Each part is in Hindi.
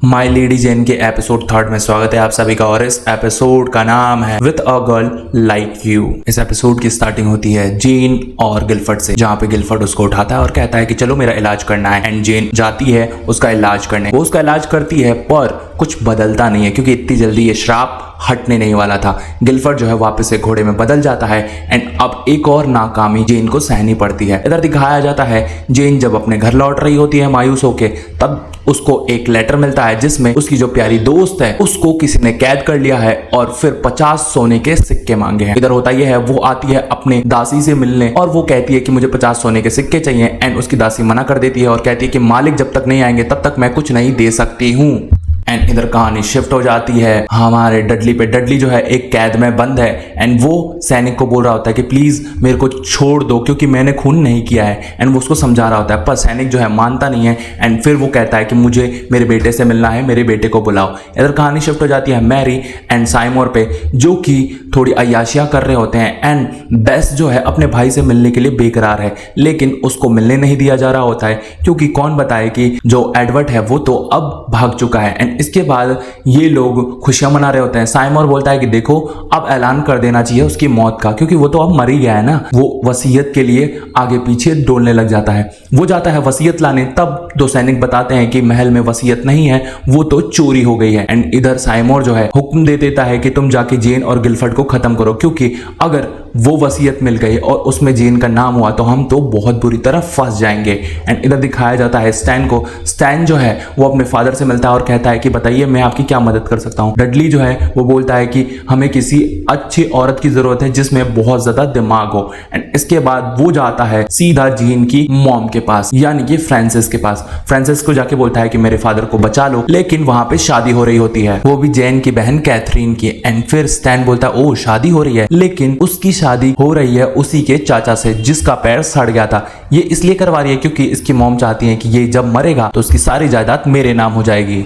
माई लेडी जेन के एपिसोड 3 में स्वागत है आप सभी का। और इस एपिसोड का नाम है with a girl like you. इस एपिसोड की स्टार्टिंग होती है जेन और गिलफर्ड से, जहाँ पे गिलफर्ड उसको उठाता है और कहता है कि चलो मेरा इलाज करना है। एंड जेन जाती है उसका इलाज करने। वो उसका इलाज करती है पर कुछ बदलता नहीं है, क्योंकि इतनी जल्दी ये श्राप हटने नहीं वाला था। गिलफर्ड जो है वापस से घोड़े में बदल जाता है एंड अब एक और नाकामी जेन को सहनी पड़ती है। इधर दिखाया जाता है जेन जब अपने घर लौट रही होती है मायूस होके, तब उसको एक लेटर मिलता है जिसमें उसकी जो प्यारी दोस्त है उसको किसी ने कैद कर लिया है और फिर 50 सोने के सिक्के मांगे हैं। इधर होता यह है, वो आती है अपने दासी से मिलने और वो कहती है कि मुझे 50 सोने के सिक्के चाहिए। एंड उसकी दासी मना कर देती है और कहती है कि मालिक जब तक नहीं आएंगे तब तक मैं कुछ नहीं दे सकती हूँ। एंड इधर कहानी शिफ्ट हो जाती है हमारे डडली पे। डडली जो है एक कैद में बंद है एंड वो सैनिक को बोल रहा होता है कि प्लीज मेरे को छोड़ दो क्योंकि मैंने खून नहीं किया है। एंड वो उसको समझा रहा होता है पर सैनिक जो है मानता नहीं है। एंड फिर वो कहता है कि मुझे मेरे बेटे से मिलना है, मेरे बेटे को बुलाओ। इधर कहानी शिफ्ट हो जाती है मैरी एंड साइमोर पे, जो कि थोड़ी अय्याशियां कर रहे होते हैं। एंड बेस जो है अपने भाई से मिलने के लिए बेकरार है, लेकिन उसको मिलने नहीं दिया जा रहा होता है क्योंकि कौन बताए कि जो एडवर्ड है वो तो अब भाग चुका है। एंड इसके बाद ये लोग खुशियां मना रहे होते हैं। साइमोर बोलता है कि देखो अब ऐलान कर देना चाहिए उसकी मौत का, क्योंकि वो तो अब मर ही गया है ना। वो वसीयत के लिए आगे पीछे डोलने लग जाता है। वो जाता है वसीयत लाने, तब दो सैनिक बताते हैं कि महल में वसीयत नहीं है, वो तो चोरी हो गई है। एंड इधर साइमोर जो है हुक्म दे देता है कि तुम जाके जेन और गिलफर्ड को खत्म करो, क्योंकि अगर वो वसीयत मिल गई और उसमें जेन का नाम हुआ तो हम तो बहुत बुरी तरह फंस जाएंगे। एंड इधर दिखाया जाता है स्टैन को। स्टैन जो है वो अपने फादर से मिलता है और कहता है कि बताइए मैं आपकी क्या मदद कर सकता हूँ। डडली जो है वो बोलता है कि हमें किसी अच्छी औरत की जरूरत है जिसमें बहुत ज्यादा दिमाग हो। एंड इसके बाद वो जाता है सीधा जेन की मॉम के पास, यानी कि फ्रांसिस के पास। फ्रांसिस को जाके बोलता है कि मेरे फादर को बचा लो, लेकिन वहां पे शादी हो रही होती है, वो भी जेन की बहन कैथरीन की। एंड फिर स्टैन बोलता है ओ शादी हो रही है, लेकिन उसकी शादी हो रही है उसी के चाचा से जिसका पैर सड़ गया था। ये इसलिए करवा रही है क्योंकि इसकी मॉम चाहती है कि ये जब मरेगा तो उसकी सारी जायदाद मेरे नाम हो जाएगी।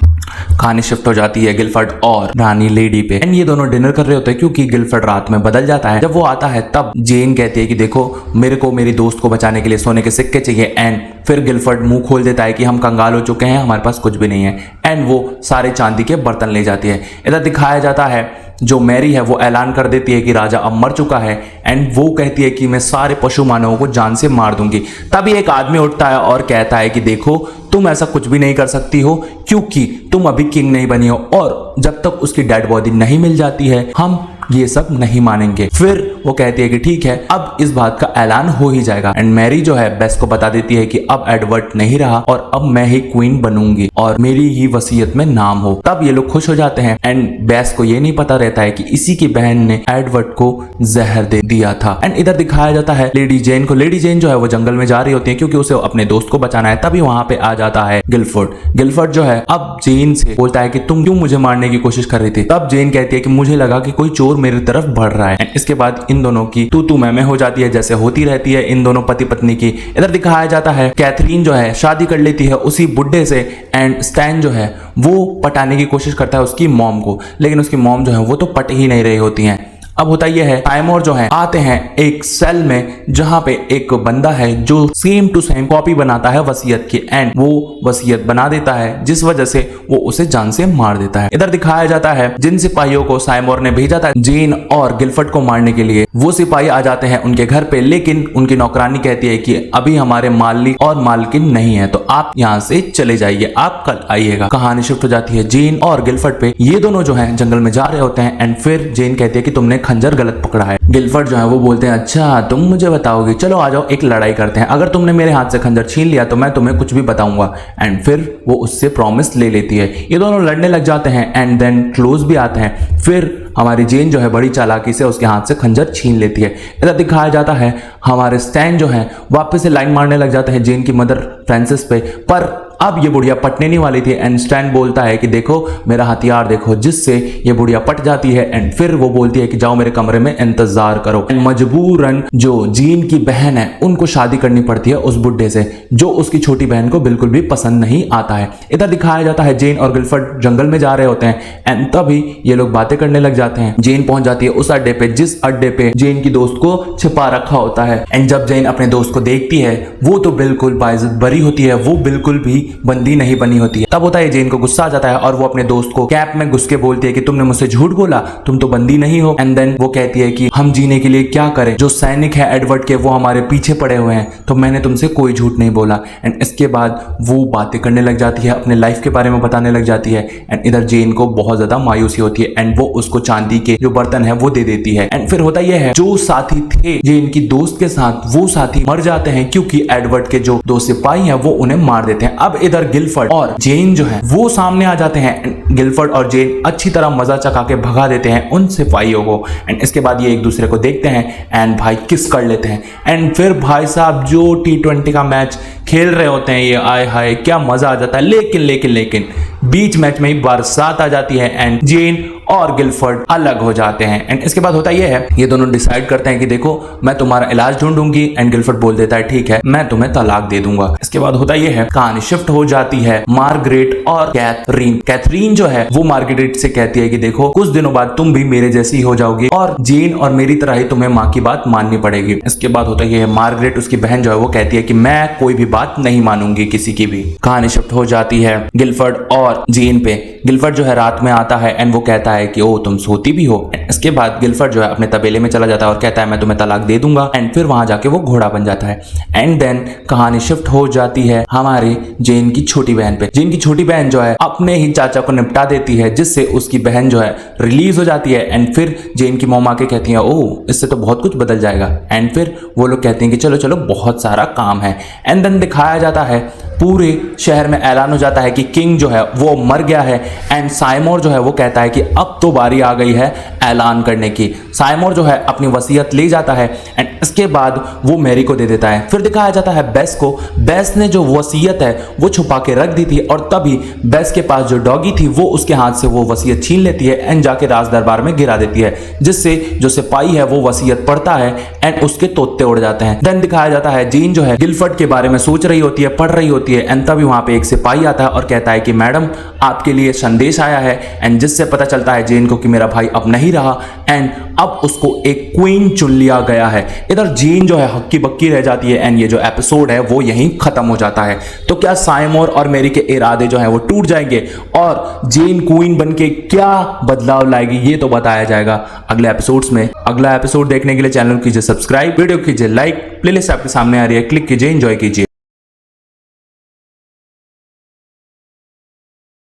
कहानी शिफ्ट हो जाती है गिलफर्ड और रानी लेडी पे। एंड ये दोनों डिनर कर रहे होते हैं क्योंकि गिलफर्ड रात में बदल जाता है। जब वो आता है तब जेन कहती है कि देखो मेरे को मेरी दोस्त को बचाने के लिए सोने के सिक्के चाहिए। एंड फिर गिलफर्ड मुंह खोल देता है कि हम कंगाल हो चुके हैं, हमारे पास कुछ भी नहीं है। एंड वो सारे चांदी के बर्तन ले जाती है। इधर दिखाया जाता है जो मैरी है वो ऐलान कर देती है कि राजा अब मर चुका है। एंड वो कहती है कि मैं सारे पशु मानवों को जान से मार दूंगी। तभी एक आदमी उठता है और कहता है कि देखो तुम ऐसा कुछ भी नहीं कर सकती हो क्योंकि तुम अभी किंग नहीं बनी हो, और जब तक उसकी डेड बॉडी नहीं मिल जाती है हम ये सब नहीं मानेंगे। फिर वो कहती है कि ठीक है अब इस बात का ऐलान हो ही जाएगा। एंड मैरी जो है बेस को बता देती है कि अब एडवर्ड नहीं रहा और अब मैं ही क्वीन बनूंगी और मेरी ही वसीयत में नाम हो। तब ये लोग खुश हो जाते हैं। एंड बेस को ये नहीं पता रहता है कि इसी की बहन ने एडवर्ड को जहर दे दिया था। एंड इधर दिखाया जाता है लेडी जेन को। लेडी जेन जो है वो जंगल में जा रही होती है क्योंकि उसे अपने दोस्त को बचाना है। तभी वहां पे आ जाता है गिलफर्ड। गिलफर्ड जो है अब जेन से बोलता है कि तुम क्यों मुझे मारने की कोशिश कर रही थी। तब जेन कहती है कि मुझे लगा कि कोई चोर मेरी तरफ बढ़ रहा है। इसके बाद इन दोनों की तू मैं हो जाती है, जैसे होती रहती है इन दोनों पति पत्नी की। इधर दिखाया जाता है कैथरीन जो है शादी कर लेती है उसी बुड्ढे से। एंड स्टैन जो है वो पटाने की कोशिश करता है उसकी मॉम को, लेकिन उसकी मॉम जो है वो तो पट ही नहीं रही होती हैं। अब होता यह है साइमोर जो है आते हैं एक सेल में जहां पे एक बंदा है जो सेम टू सेम कॉपी बनाता है वसीयत की। एंड वो वसीयत बना देता है जिस वजह से वो उसे जान से मार देता है। इधर दिखाया जाता है जिन सिपाहियों को साइमोर ने भेजा था जेन और गिलफर्ड को मारने के लिए, वो सिपाही आ जाते हैं उनके घर पे, लेकिन उनकी नौकरानी कहती है कि अभी हमारे मालिक और मालकिन नहीं है तो आप यहाँ से चले जाइए, आप कल आइएगा। कहानी शिफ्ट हो जाती है जेन और गिलफर्ड पे। ये दोनों जो है जंगल में जा रहे होते हैं। एंड फिर जेन कहती है कि तुमने खंजर गलत पकड़ा है। गिलफर्ड जो है वो बोलते हैं अच्छा तुम मुझे बताओगे, चलो आ जाओ एक लड़ाई करते हैं, अगर तुमने मेरे हाथ से खंजर छीन लिया तो मैं तुम्हें कुछ भी बताऊंगा। एंड फिर वो उससे प्रॉमिस ले लेती है। ये दोनों लड़ने लग जाते हैं एंड देन क्लोज भी आते हैं। फिर हमारी जेन जो है बड़ी चालाकी से उसके हाथ से खंजर छीन लेती है। इधर दिखाया जाता है हमारे स्टैन जो है वापस से लाइन मारने लग जाते हैं जेन की मदर फ्रांसिस पे, पर अब ये बुढ़िया पटने नहीं वाली थी। एंड स्टैन बोलता है कि देखो मेरा हथियार देखो, जिससे ये बुढ़िया पट जाती है। एंड फिर वो बोलती है कि जाओ मेरे कमरे में इंतजार करो। एंड मजबूरन जो जीन की बहन है उनको शादी करनी पड़ती है उस बुढ़े से, जो उसकी छोटी बहन को बिल्कुल भी पसंद नहीं आता है। इधर दिखाया जाता है जेन और गिलफर्ड जंगल में जा रहे होते हैं। एंड तभी ये लोग बातें करने लग जाते हैं। जेन पहुंच जाती है उस अड्डे पे जिस अड्डे पे जेन की दोस्त को छिपा रखा होता है। एंड जब जेन अपने दोस्त को देखती है वो तो बिल्कुल बाइज्जत बरी होती है, वो बिल्कुल भी बंदी नहीं बनी होती है। तब होता है जेन को गुस्सा आ जाता है और वो अपने दोस्त को कैप में घुस के बोलती है कि तुमने मुझसे झूठ बोला, तुम तो बंदी नहीं हो। एंड देन वो कहती है कि हम जीने के लिए क्या करें, जो सैनिक है एडवर्ड के वो हमारे पीछे पड़े हुए हैं, तो मैंने तुमसे कोई झूठ नहीं बोला। एंड इसके बाद वो बातें करने लग जाती है, अपने लाइफ के बारे में बताने लग जाती है। एंड इधर जेन को बहुत ज्यादा मायूसी होती है एंड वो उसको चांदी के जो बर्तन है वो दे देती है। एंड फिर होता यह है, जो साथी थे जेन की दोस्त के साथ वो साथी मर जाते हैं क्योंकि एडवर्ड के जो दो सिपाही हैं वो उन्हें मार देते हैं। अब इधर गिलफर्ड और जेन जो है वो सामने आ जाते हैं। गिलफर्ड और जेन अच्छी तरह मजा चखा के भगा देते हैं उन सिपाहियों को। एंड इसके बाद ये एक दूसरे को देखते हैं एंड भाई किस कर लेते हैं। एंड फिर भाई साहब जो T20 का मैच खेल रहे होते हैं ये, आय हाय क्या मजा आ जाता है। लेकिन बीच मैच में ही बरसात आ जाती है एंड जेन और गिलफर्ड अलग हो जाते हैं। एंड इसके बाद होता यह है, ये दोनों डिसाइड करते हैं कि देखो मैं तुम्हारा इलाज ढूंढूंगी। एंड गिलफर्ड बोल देता है ठीक है मैं तुम्हें तलाक दे दूंगा। इसके बाद होता यह है, कहानी शिफ्ट हो जाती है मार्गरेट और कैथरीन। कैथरीन जो है वो मार्गरेट से कहती है कि देखो कुछ दिनों बाद तुम भी मेरे जैसी हो जाओगी और जेन और मेरी तरह ही तुम्हें माँ की बात माननी पड़ेगी। इसके बाद होता यह है, मार्गरेट उसकी बहन जो है वो कहती है कि मैं कोई भी बात नहीं मानूंगी किसी की भी। कहानी शिफ्ट हो जाती है गिलफर्ड और जेन पे। गिलफर्ड जो है रात में आता है एंड वो कहता है कि ओ तुम सोती भी हो। इसके बाद गिलफर्ड जो है अपने तबेले में चला जाता है और कहता है मैं तुम्हें तलाक दे दूंगा। एंड फिर वहां जाके वो घोड़ा बन जाता है। एंड देन कहानी शिफ्ट हो जाती है हमारे जेन की छोटी बहन पे। जेन की छोटी बहन जो है अपने ही चाचा को निपटा देती है जिससे उसकी बहन जो है रिलीज हो जाती है। एंड फिर जेन की मॉम आके कहती है ओ इससे तो बहुत कुछ बदल जाएगा। एंड फिर वो लोग कहते हैं कि चलो चलो बहुत सारा काम है। एंड देन दिखाया जाता है पूरे शहर में ऐलान हो जाता है कि किंग जो है वो मर गया है। एंड साइमोर जो है वो कहता है कि अब तो बारी आ गई है ऐलान करने की। साइमोर जो है अपनी वसीयत ले जाता है एंड इसके बाद वो मैरी को दे देता है। फिर दिखाया जाता है बेस को। बेस ने जो वसीयत है वो छुपा के रख दी थी और तभी बेस के पास जो डॉगी थी वो उसके हाथ से वो वसीयत छीन लेती है एंड जाके राज दरबार में गिरा देती है, जिससे जो सिपाही है वो वसीयत पढ़ता है एंड उसके तोते उड़ जाते हैं। देन दिखाया जाता है जीन जो है गिलफर्ड के बारे में सोच रही होती है, पढ़ रही होती है। एंड तभी वहां पे एक सिपाही आता है और कहता है कि मैडम आपके लिए संदेश आया है। एंड जिससे पता चलता है जेन को कि मेरा भाई अब नहीं रहा एंड अब उसको एक क्वीन चुन लिया गया है। इधर जेन जो है हक्की बक्की रह जाती है एंड ये जो एपिसोड है वो यहीं खत्म हो जाता है। तो क्या साइमोर और मैरी के इरादे जो है वो टूट जाएंगे और जेन क्वीन बनके क्या बदलाव लाएगी ये तो बताया जाएगा अगले एपिसोड्स में। अगला एपिसोड देखने के लिए चैनल कीजिए सब्सक्राइब, वीडियो कीजिए लाइक, प्लेलिस्ट आपके सामने आ रही है, क्लिक कीजिए, एंजॉय कीजिए।